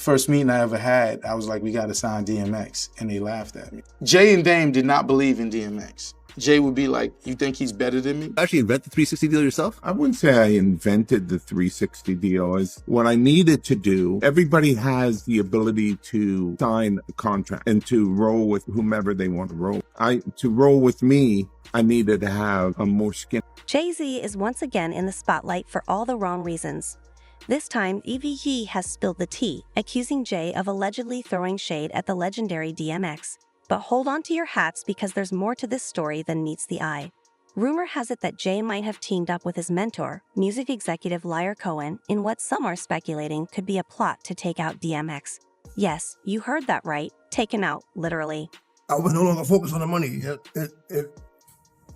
First meeting I ever had, I was like, we gotta sign DMX, and they laughed at me. Jay and Dame did not believe in DMX. Jay would be like, you think he's better than me? Actually invent the 360 deal yourself? I wouldn't say I invented the 360 deal. Is what I needed to do. Everybody has the ability to sign a contract and to roll with whomever they want to roll. To roll with me, I needed to have a more skin. Jay-Z is once again in the spotlight for all the wrong reasons. This time, EVE has spilled the tea, accusing Jay of allegedly throwing shade at the legendary DMX. But hold on to your hats because there's more to this story than meets the eye. Rumor has it that Jay might have teamed up with his mentor, music executive Lyor Cohen, in what some are speculating could be a plot to take out DMX. Yes, you heard that right, taken out, literally. I was no longer focused on the money.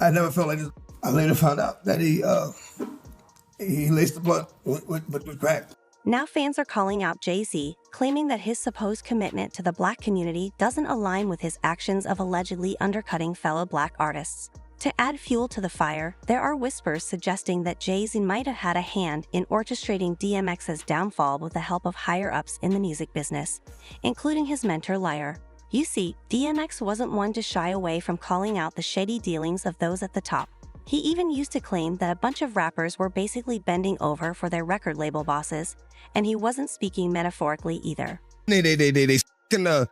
I never felt like this. I later found out that he laced the blunt with crack. Now fans are calling out Jay-Z, claiming that his supposed commitment to the black community doesn't align with his actions of allegedly undercutting fellow black artists. To add fuel to the fire, there are whispers suggesting that Jay-Z might have had a hand in orchestrating DMX's downfall with the help of higher-ups in the music business, including his mentor Lyor. You see, DMX wasn't one to shy away from calling out the shady dealings of those at the top. He even used to claim that a bunch of rappers were basically bending over for their record label bosses, and he wasn't speaking metaphorically either. They the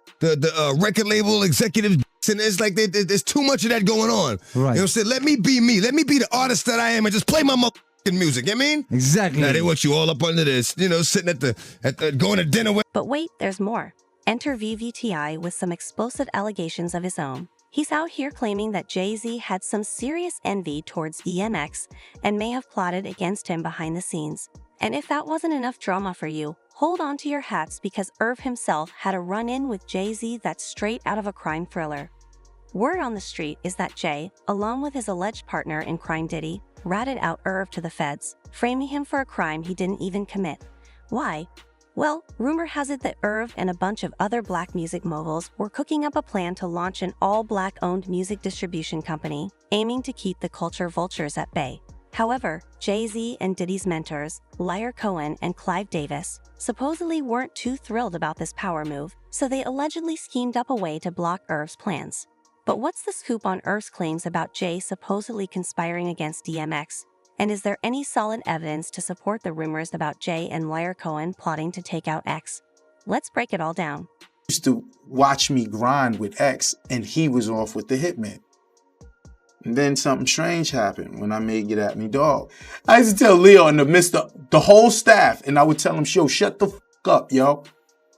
record label executives, and it's like there's too much of that going on. Right. You know what I'm saying? Let me be me. Let me be the artist that I am and just play my motherfucking music. You know what I mean? Exactly. Now they want you all up under this, sitting at the going to dinner with. But wait, there's more. Enter VVTI with some explosive allegations of his own. He's out here claiming that Jay-Z had some serious envy towards DMX and may have plotted against him behind the scenes. And if that wasn't enough drama for you, hold on to your hats because Irv himself had a run-in with Jay-Z that's straight out of a crime thriller. Word on the street is that Jay, along with his alleged partner in crime Diddy, ratted out Irv to the feds, framing him for a crime he didn't even commit. Why? Well, rumor has it that Irv and a bunch of other black music moguls were cooking up a plan to launch an all-black-owned music distribution company, aiming to keep the culture vultures at bay. However, Jay-Z and Diddy's mentors, Lyor Cohen and Clive Davis, supposedly weren't too thrilled about this power move, so they allegedly schemed up a way to block Irv's plans. But what's the scoop on Irv's claims about Jay supposedly conspiring against DMX? And is there any solid evidence to support the rumors about Jay and Lyor Cohen plotting to take out X? Let's break it all down. Used to watch me grind with X, and he was off with the hitman. And then something strange happened when I made Get At Me Dog. I used to tell Leo in the midst of the whole staff, and I would tell him, yo, shut the f up, yo.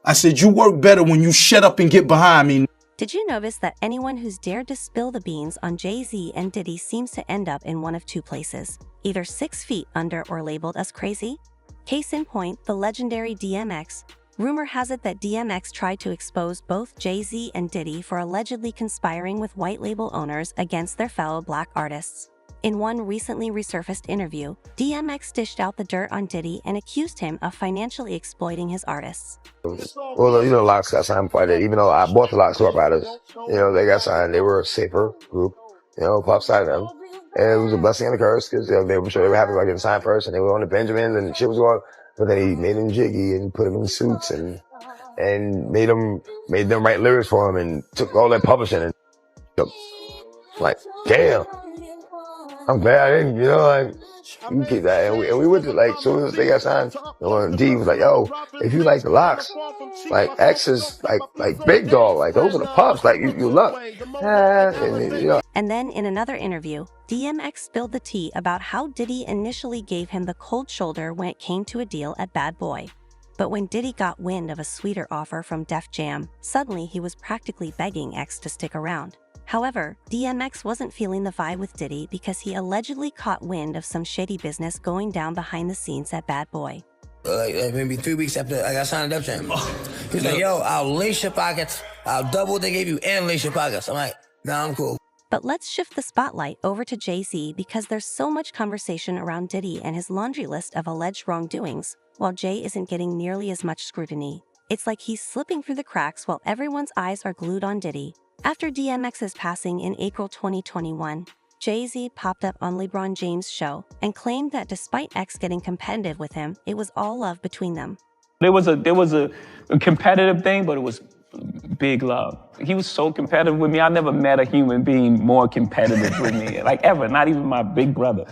I said, you work better when you shut up and get behind me. Did you notice that anyone who's dared to spill the beans on Jay-Z and Diddy seems to end up in one of two places, either 6 feet under or labeled as crazy? Case in point, the legendary DMX. Rumor has it that DMX tried to expose both Jay-Z and Diddy for allegedly conspiring with white label owners against their fellow black artists. In one recently resurfaced interview, DMX dished out the dirt on Diddy and accused him of financially exploiting his artists. Well, Locks got signed before I did. Even though I bought the Locks Tour Riders, they got signed. They were a safer group, Puff signed them. And it was a blessing and a curse because they were sure they were happy about getting signed first, and they were on the Benjamins and shit was going. But then he made them jiggy and put them in suits and made them write lyrics for him and took all that publishing and like, damn. I'm glad I didn't, you keep that. And we went to, as soon as they got signed, D was like, yo, if you like the Locks, X is like Big Dog, those are the Puffs, you luck. And then in another interview, DMX spilled the tea about how Diddy initially gave him the cold shoulder when it came to a deal at Bad Boy. But when Diddy got wind of a sweeter offer from Def Jam, suddenly he was practically begging X to stick around. However, DMX wasn't feeling the vibe with Diddy because he allegedly caught wind of some shady business going down behind the scenes at Bad Boy. Maybe 3 weeks after I got signed to Def Jam. He's like, yo, I'll lace your pockets. I'll double what they gave you and lace your pockets. I'm like, nah, I'm cool. But let's shift the spotlight over to Jay-Z because there's so much conversation around Diddy and his laundry list of alleged wrongdoings, while Jay isn't getting nearly as much scrutiny. It's like he's slipping through the cracks while everyone's eyes are glued on Diddy. After DMX's passing in April 2021, Jay-Z popped up on LeBron James' show and claimed that despite X getting competitive with him, it was all love between them. There was a competitive thing, but it was big love. He was so competitive with me. I never met a human being more competitive with me, like ever, not even my big brother.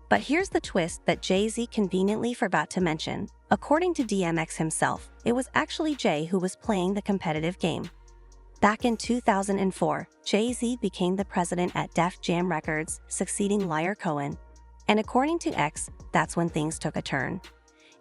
But here's the twist that Jay-Z conveniently forgot to mention. According to DMX himself, it was actually Jay who was playing the competitive game. Back in 2004, Jay-Z became the president at Def Jam Records, succeeding Lyor Cohen. And according to X, that's when things took a turn.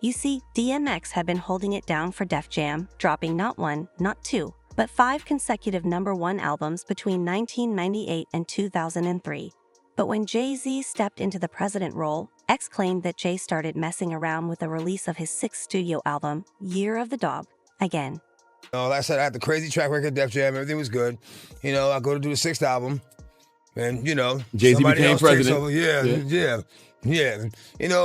You see, DMX had been holding it down for Def Jam, dropping not one, not two, but 5 consecutive #1 albums between 1998 and 2003. But when Jay-Z stepped into the president role, X claimed that Jay started messing around with the release of his 6th studio album, Year of the Dog, again. Like I said, I had the crazy track record, Def Jam, everything was good. I go to do the 6th album, and Jay-Z somebody became else takes president. over. Yeah.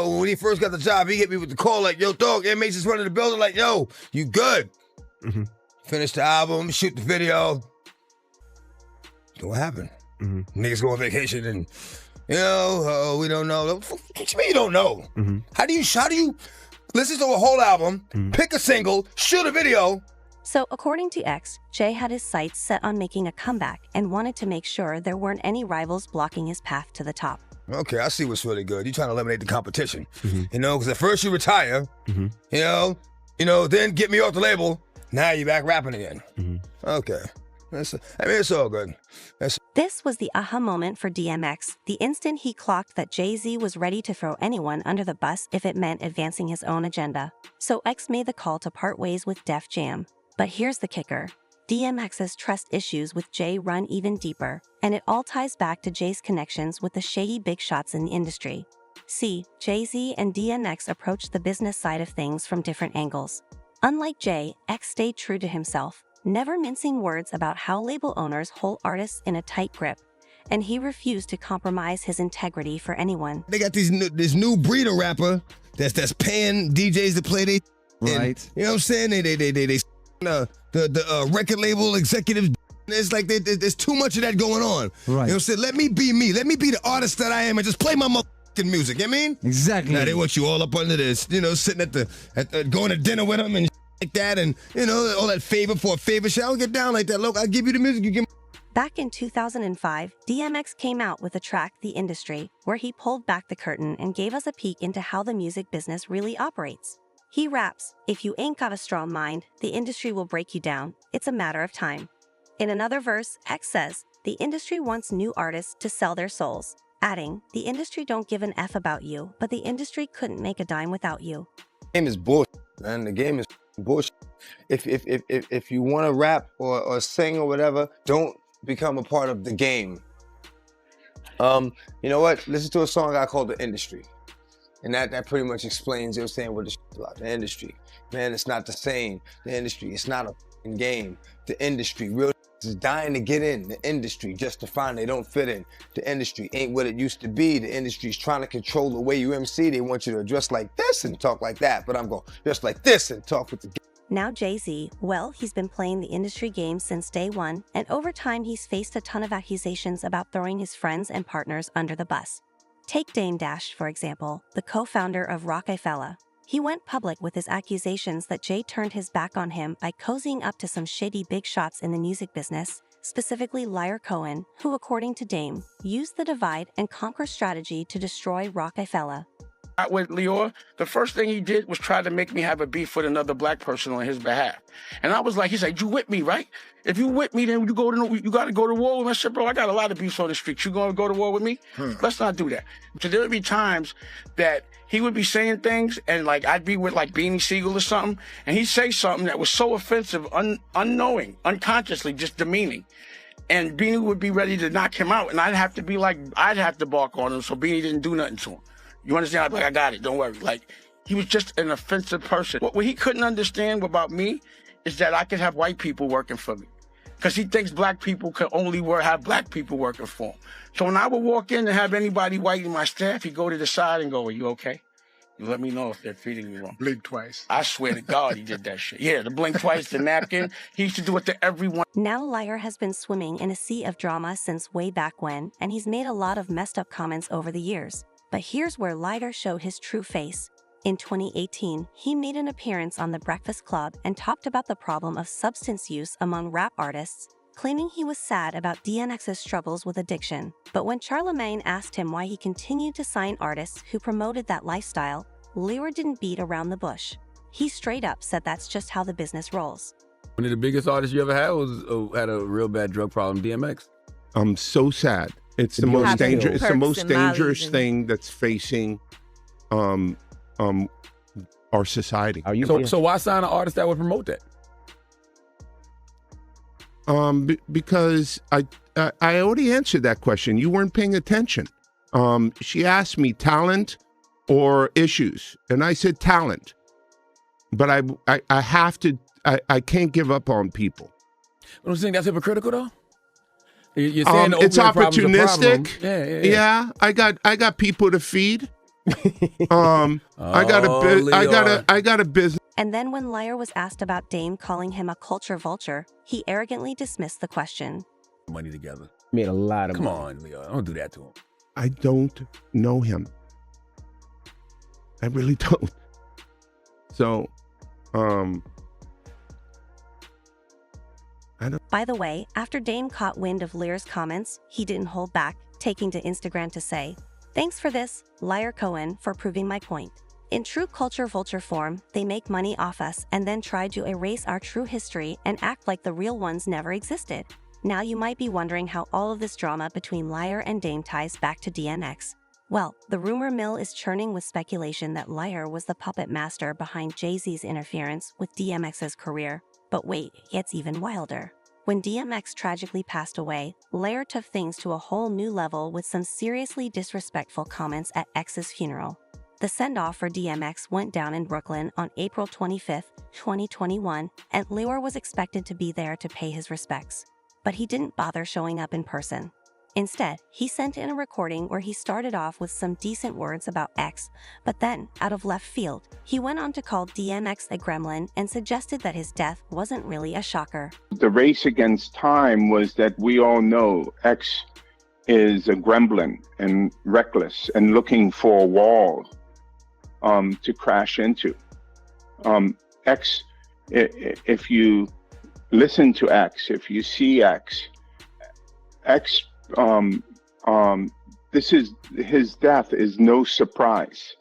When he first got the job, he hit me with the call like, "Yo, dog, inmates is running the building." Like, "Yo, you good?" Mm-hmm. Finish the album, shoot the video. So what happened? Mm-hmm. Niggas go on vacation and, we don't know. What you mean you don't know? Mm-hmm. How do you listen to a whole album, pick a single, shoot a video? So according to X, Jay had his sights set on making a comeback and wanted to make sure there weren't any rivals blocking his path to the top. Okay, I see what's really good. You're trying to eliminate the competition, because at first you retire, then get me off the label. Now you're back rapping again. Okay, it's all good. This was the aha moment for DMX, the instant he clocked that Jay-Z was ready to throw anyone under the bus if it meant advancing his own agenda. So X made the call to part ways with Def Jam. But here's the kicker. DMX's trust issues with Jay run even deeper, and it all ties back to Jay's connections with the shady big shots in the industry. See, Jay-Z and DMX approached the business side of things from different angles. Unlike Jay, X stayed true to himself, never mincing words about how label owners hold artists in a tight grip, and he refused to compromise his integrity for anyone. They got this new breed of rapper that's paying DJs to play they right. You know what I'm saying? They the record label executives. It's like there's too much of that going on. Right. You know what I'm saying? Let me be me. Let me be the artist that I am and just play my music. You know what I mean? Exactly. Now they want you all up under this, sitting at going to dinner with them and like that, and all that favor for a favor shit. I don't get down like that. Look, I'll give you the music. You give me. Back in 2005, DMX came out with the track The Industry, where he pulled back the curtain and gave us a peek into how the music business really operates. He raps, "If you ain't got a strong mind, the industry will break you down. It's a matter of time." In another verse, X says, "The industry wants new artists to sell their souls," adding, "The industry don't give an F about you, but the industry couldn't make a dime without you." The game is bullshit, man. The game is bullshit. If you want to rap or sing or whatever, don't become a part of the game. You know what? Listen to a song I called The Industry. And that pretty much explains, what the shit's about. The industry. Man, it's not the same. The industry, it's not a f***ing game. The industry, real is dying to get in the industry just to find they don't fit in. The industry ain't what it used to be. The industry's trying to control the way you MC. They want you to dress like this and talk like that. But I'm going dress like this and talk with the Now Jay-Z, well, he's been playing the industry game since day one, and over time he's faced a ton of accusations about throwing his friends and partners under the bus. Take Dame Dash, for example, the co-founder of Rockefeller. He went public with his accusations that Jay turned his back on him by cozying up to some shady big shots in the music business, specifically Lyor Cohen, who, according to Dame, used the divide and conquer strategy to destroy Rockefeller. With Lyor, the first thing he did was try to make me have a beef with another black person on his behalf. And I was like, he said, "You with me, right? If you with me, then you got to go to war with me." I said, "Bro, I got a lot of beefs on the street. You going to go to war with me? Let's not do that." So there would be times that he would be saying things, and like I'd be with like Beanie Siegel or something, and he'd say something that was so offensive, unknowing, unconsciously, just demeaning. And Beanie would be ready to knock him out, and I'd have to bark on him so Beanie didn't do nothing to him. You understand? I'd be like, "I got it, don't worry." Like, he was just an offensive person. What he couldn't understand about me is that I could have white people working for me. Because he thinks black people can only have black people working for him. So when I would walk in and have anybody white in my staff, he'd go to the side and go, "Are you okay? You let me know if they're treating me wrong." Blink twice. I swear to God he did that shit. Yeah, the blink twice, the napkin. He used to do it to everyone. Now Lyor has been swimming in a sea of drama since way back when, and he's made a lot of messed up comments over the years. But here's where Lyor showed his true face. In 2018, he made an appearance on The Breakfast Club and talked about the problem of substance use among rap artists, claiming he was sad about DMX's struggles with addiction. But when Charlemagne asked him why he continued to sign artists who promoted that lifestyle, Lyor didn't beat around the bush. He straight up said that's just how the business rolls. One of the biggest artists you ever had had a real bad drug problem, DMX. I'm so sad. It's the most dangerous. It's the most dangerous thing that's facing our society. So why sign an artist that would promote that? Because I already answered that question. You weren't paying attention. She asked me talent or issues, and I said talent. But I have to. I can't give up on people. I don't think that's hypocritical though. You're saying it's opportunistic. Yeah. I got people to feed. I got a business. And then when Lyor was asked about Dame calling him a culture vulture, he arrogantly dismissed the question. Money together. Made a lot of Come money. on, Lyor. Don't do that to him. I don't know him. I really don't. So, By the way, after Dame caught wind of Lyor's comments, he didn't hold back, taking to Instagram to say, "Thanks for this, Lyor Cohen, for proving my point. In true culture vulture form, they make money off us and then try to erase our true history and act like the real ones never existed." Now you might be wondering how all of this drama between Lyor and Dame ties back to DMX. Well, the rumor mill is churning with speculation that Lyor was the puppet master behind Jay-Z's interference with DMX's career. But wait, it gets even wilder. When DMX tragically passed away, Lyor took things to a whole new level with some seriously disrespectful comments at X's funeral. The send-off for DMX went down in Brooklyn on April 25, 2021, and Lyor was expected to be there to pay his respects. But he didn't bother showing up in person. Instead, he sent in a recording where he started off with some decent words about X, but then, out of left field, he went on to call DMX a gremlin and suggested that his death wasn't really a shocker. The race against time was that we all know X is a gremlin and reckless and looking for a wall to crash into. X, if you listen to X, if you see X, this is his death is no surprise.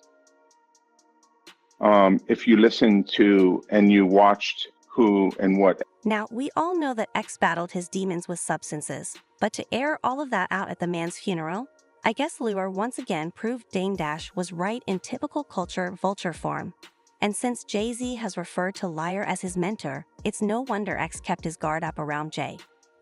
If you listen to and you watched who and what. Now, we all know that X battled his demons with substances, but to air all of that out at the man's funeral, I guess Lyor once again proved Dame Dash was right in typical culture vulture form. And since Jay-Z has referred to Lyor as his mentor, it's no wonder X kept his guard up around Jay.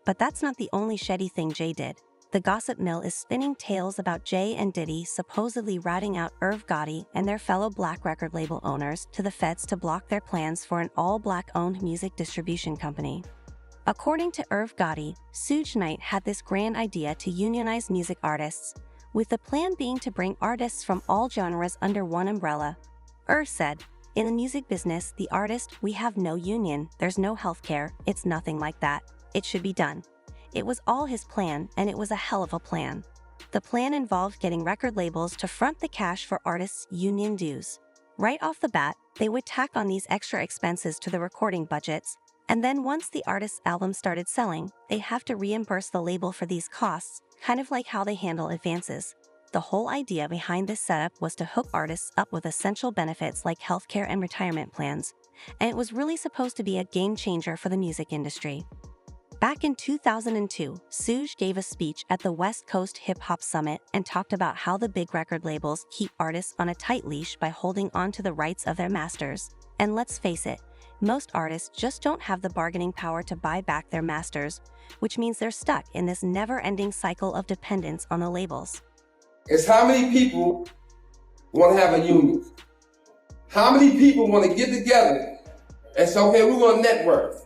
But that's not the only shady thing Jay did. The gossip mill is spinning tales about Jay and Diddy supposedly ratting out Irv Gotti and their fellow black record label owners to the feds to block their plans for an all-black-owned music distribution company. According to Irv Gotti, Suge Knight had this grand idea to unionize music artists, with the plan being to bring artists from all genres under one umbrella. Irv said, "In the music business, the artist, we have no union, there's no healthcare, it's nothing like that. It should be done." It was all his plan, and it was a hell of a plan. The plan involved getting record labels to front the cash for artists' union dues. Right off the bat, they would tack on these extra expenses to the recording budgets, and then once the artist's album started selling, they have to reimburse the label for these costs, kind of like how they handle advances. The whole idea behind this setup was to hook artists up with essential benefits like healthcare and retirement plans, and it was really supposed to be a game changer for the music industry. Back in 2002, Suge gave a speech at the West Coast Hip Hop Summit and talked about how the big record labels keep artists on a tight leash by holding on to the rights of their masters. And let's face it, most artists just don't have the bargaining power to buy back their masters, which means they're stuck in this never-ending cycle of dependence on the labels. It's how many people want to have a union? How many people want to get together and say, okay, we're going to network.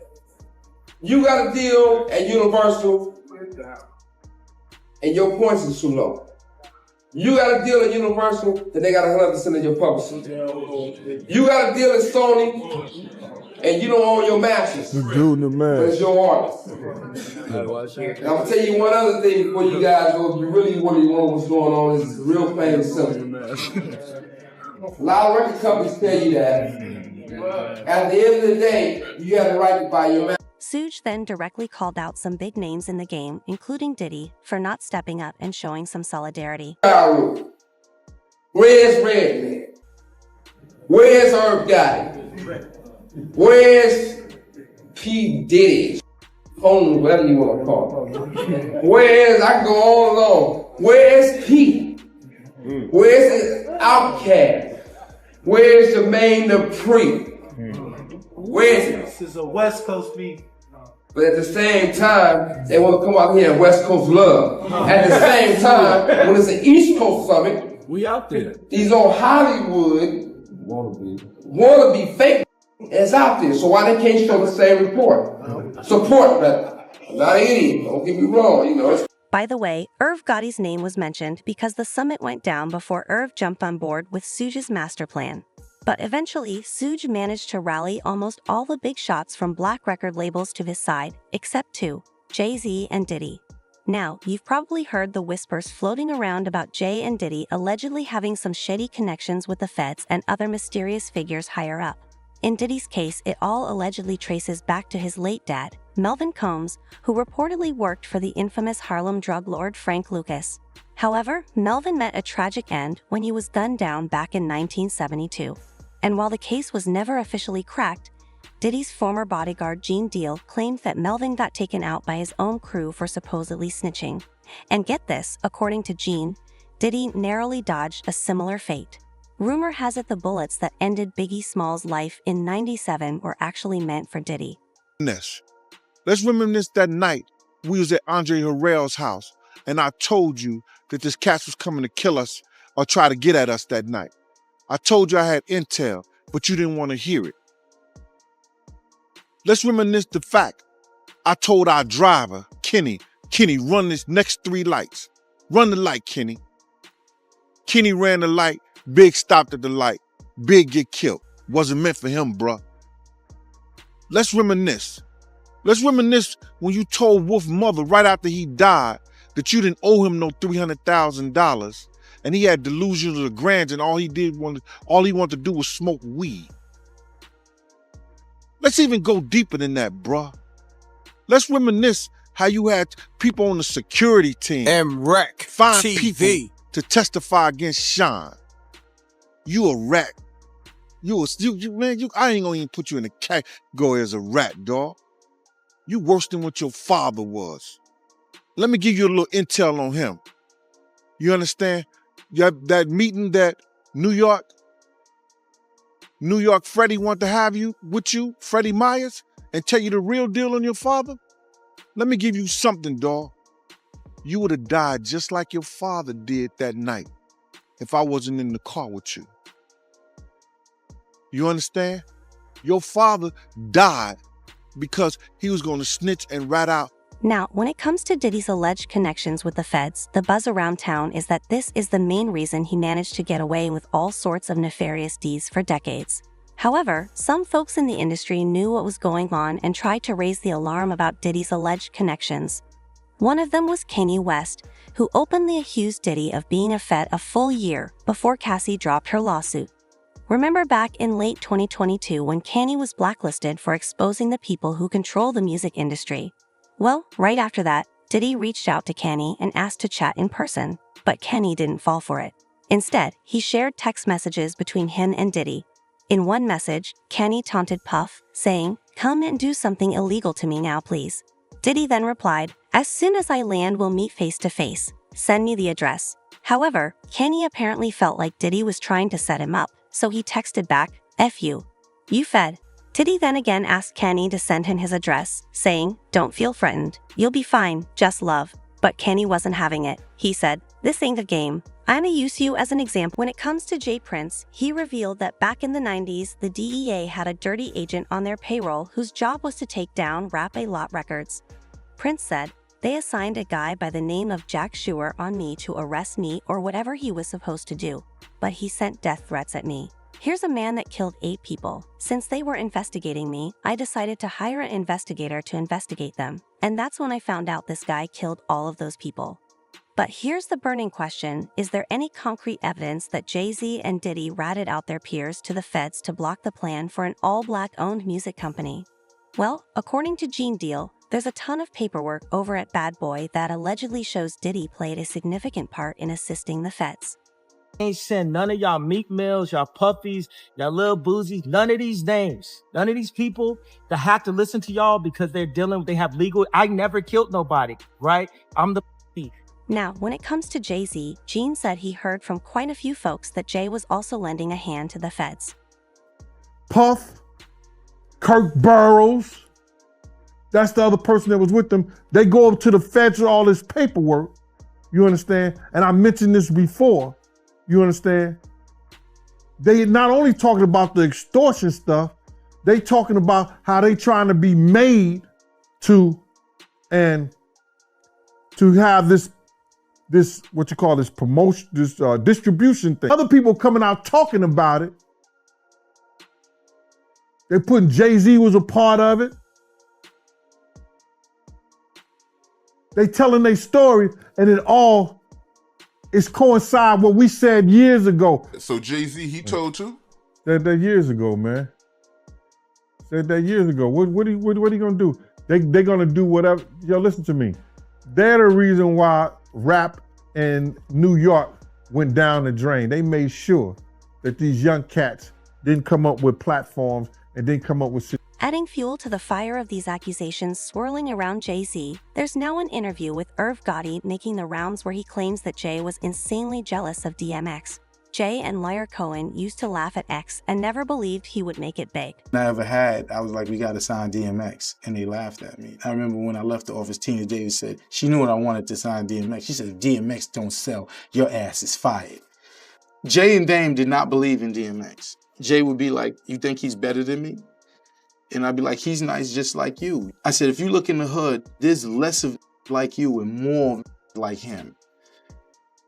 You got a deal at Universal and your points is too low. You got a deal at Universal that they got 100% of your publishing. You got a deal at Sony and you don't own your masters. But it's your artist. And I'm gonna tell you one other thing before you guys go. If you really want to know what's going on, is real plain and simple. A lot of record companies tell you that. At the end of the day, you have the right to buy your master. Suge then directly called out some big names in the game, including Diddy, for not stepping up and showing some solidarity. Where's Redman? Where's Irv Gotti? Where's P. Diddy? Whatever you want to call it. Where's, I can go on and on. Where's P? Where's the Outkast? Where's Jermaine Dupri? Where's it? This is a West Coast beat. But at the same time, they want to come out here and West Coast love. At the same time, when it's an East Coast summit, we out there. These old Hollywood wanna be fake is out there. So why they can't show the same report? Support, but I'm not an idiot. Don't get me wrong, you know. By the way, Irv Gotti's name was mentioned because the summit went down before Irv jumped on board with Suge's master plan. But eventually, Suge managed to rally almost all the big shots from black record labels to his side, except two, Jay-Z and Diddy. Now, you've probably heard the whispers floating around about Jay and Diddy allegedly having some shady connections with the feds and other mysterious figures higher up. In Diddy's case, it all allegedly traces back to his late dad, Melvin Combs, who reportedly worked for the infamous Harlem drug lord Frank Lucas. However, Melvin met a tragic end when he was gunned down back in 1972. And while the case was never officially cracked, Diddy's former bodyguard Gene Deal claimed that Melvin got taken out by his own crew for supposedly snitching. And get this, according to Gene, Diddy narrowly dodged a similar fate. Rumor has it the bullets that ended Biggie Smalls' life in '97 were actually meant for Diddy. Let's reminisce that night we was at Andre Harrell's house, and I told you that this cat was coming to kill us or try to get at us that night. I told you I had intel, but you didn't want to hear it. Let's reminisce the fact I told our driver, Kenny, run this next 3 lights. Run the light, Kenny. Kenny ran the light, Big stopped at the light. Big get killed. Wasn't meant for him, bruh. Let's reminisce. Let's reminisce when you told Wolf's mother right after he died that you didn't owe him no $300,000 and he had delusions of grandeur and all he wanted to do was smoke weed. Let's even go deeper than that, bruh. Let's reminisce how you had people on the security team and wreck 5 TV. people to testify against Sean. You a rat. I ain't gonna even put you in the category as a rat, dog. You worse than what your father was. Let me give you a little intel on him. You understand? That meeting that New York Freddie want to have you with you, Freddie Myers, and tell you the real deal on your father? Let me give you something, dawg. You would have died just like your father did that night if I wasn't in the car with you. You understand? Your father died because he was going to snitch and rat out. Now, when it comes to Diddy's alleged connections with the feds, the buzz around town is that this is the main reason he managed to get away with all sorts of nefarious deeds for decades. However, some folks in the industry knew what was going on and tried to raise the alarm about Diddy's alleged connections. One of them was Kanye West, who openly accused Diddy of being a Fed a full year before Cassie dropped her lawsuit. Remember back in late 2022 when Kanye was blacklisted for exposing the people who control the music industry? Well, right after that, Diddy reached out to Kanye and asked to chat in person, but Kanye didn't fall for it. Instead, he shared text messages between him and Diddy. In one message, Kanye taunted Puff, saying, "Come and do something illegal to me now, please." Diddy then replied, "As soon as I land, we'll meet face to face. Send me the address." However, Kanye apparently felt like Diddy was trying to set him up, so he texted back, "F you. You Fed." Diddy then again asked Kanye to send him his address, saying, "Don't feel threatened. You'll be fine, just love." But Kanye wasn't having it. He said, "This ain't a game. I'ma use you as an example." When it comes to J. Prince, he revealed that back in the 90s, the DEA had a dirty agent on their payroll whose job was to take down Rap-A-Lot records. Prince said, "They assigned a guy by the name of Jack Schuer on me to arrest me or whatever he was supposed to do, but he sent death threats at me. Here's a man that killed 8 people. Since they were investigating me, I decided to hire an investigator to investigate them, and that's when I found out this guy killed all of those people." But here's the burning question. Is there any concrete evidence that Jay-Z and Diddy ratted out their peers to the feds to block the plan for an all-black-owned music company? Well, according to Gene Deal, there's a ton of paperwork over at Bad Boy that allegedly shows Diddy played a significant part in assisting the feds. Ain't send none of y'all Meek Mills, y'all Puffies, y'all Lil Boozies, none of these names, none of these people that have to listen to y'all because they have legal. I never killed nobody, right? I'm the thief. Now, when it comes to Jay-Z, Gene said he heard from quite a few folks that Jay was also lending a hand to the feds. Puff, Kirk Burrows, that's the other person that was with them. They go up to the feds with all this paperwork, you understand? And I mentioned this before, you understand? They not only talking about the extortion stuff, they talking about how they trying to be made to have this what you call this promotion, this distribution thing. Other people coming out talking about it. They putting Jay-Z was a part of it. They telling their story, and it all is coincide what we said years ago. So Jay-Z, he told too? Said that years ago, man. Said that years ago. What are you gonna do? They're gonna do whatever. Yo, listen to me. They're the reason why rap in New York went down the drain. They made sure that these young cats didn't come up with platforms and didn't come up with. Adding fuel to the fire of these accusations swirling around Jay-Z, there's now an interview with Irv Gotti making the rounds where he claims that Jay was insanely jealous of DMX. Jay and Lyor Cohen used to laugh at X and never believed he would make it big. I was like, we got to sign DMX, and they laughed at me. I remember when I left the office, Tina Davis said, she knew I wanted to sign DMX. She said, if DMX don't sell, your ass is fired. Jay and Dame did not believe in DMX. Jay would be like, you think he's better than me? And I'd be like, he's nice just like you. I said, if you look in the hood, there's less of like you and more like him.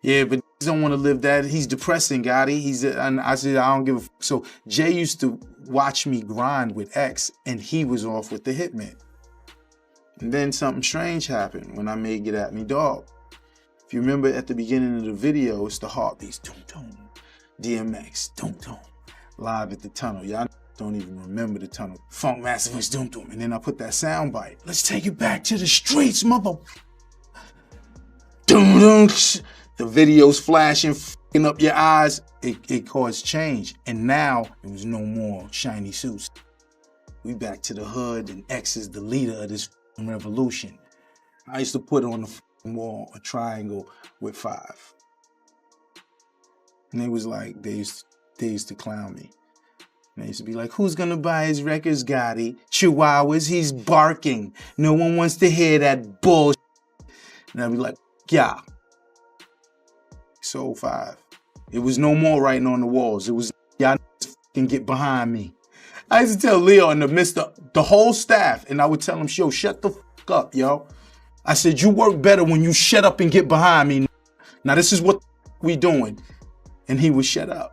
Yeah, but he don't want to live that. He's depressing, Gotti. And I said, I don't give a f. So Jay used to watch me grind with X, and he was off with the hitman. And then something strange happened when I made Get At Me Dog. If you remember at the beginning of the video, it's the heartbeats. Doom, doom. DMX, doom, doom. Live at the tunnel. Y'all don't even remember the tunnel. Funk Maximus, doom, doom. And then I put that sound bite. Let's take it back to the streets, mother. Doom, doom. The video's flashing, f***ing up your eyes. It caused change. And now, there was no more shiny suits. We back to the hood, and X is the leader of this revolution. I used to put on the wall a triangle with 5. And they was like, they used to clown me. And they used to be like, who's gonna buy his records, Gotti? Chihuahuas, he's barking. No one wants to hear that bullshit. And I'd be like, yeah. Sold 5. It was no more writing on the walls. It was, y'all can get behind me. I used to tell Lyor in the midst of the whole staff, and I would tell him, yo, shut the fuck up, yo. I said, you work better when you shut up and get behind me. Now this is what we doing. And he would shut up.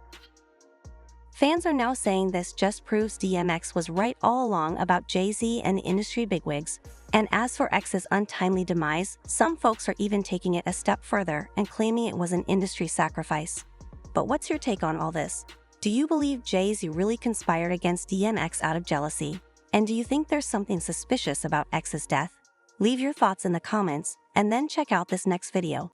Fans are now saying this just proves DMX was right all along about Jay-Z and the industry bigwigs. And as for X's untimely demise, some folks are even taking it a step further and claiming it was an industry sacrifice. But what's your take on all this? Do you believe Jay-Z really conspired against DMX out of jealousy? And do you think there's something suspicious about X's death? Leave your thoughts in the comments, and then check out this next video.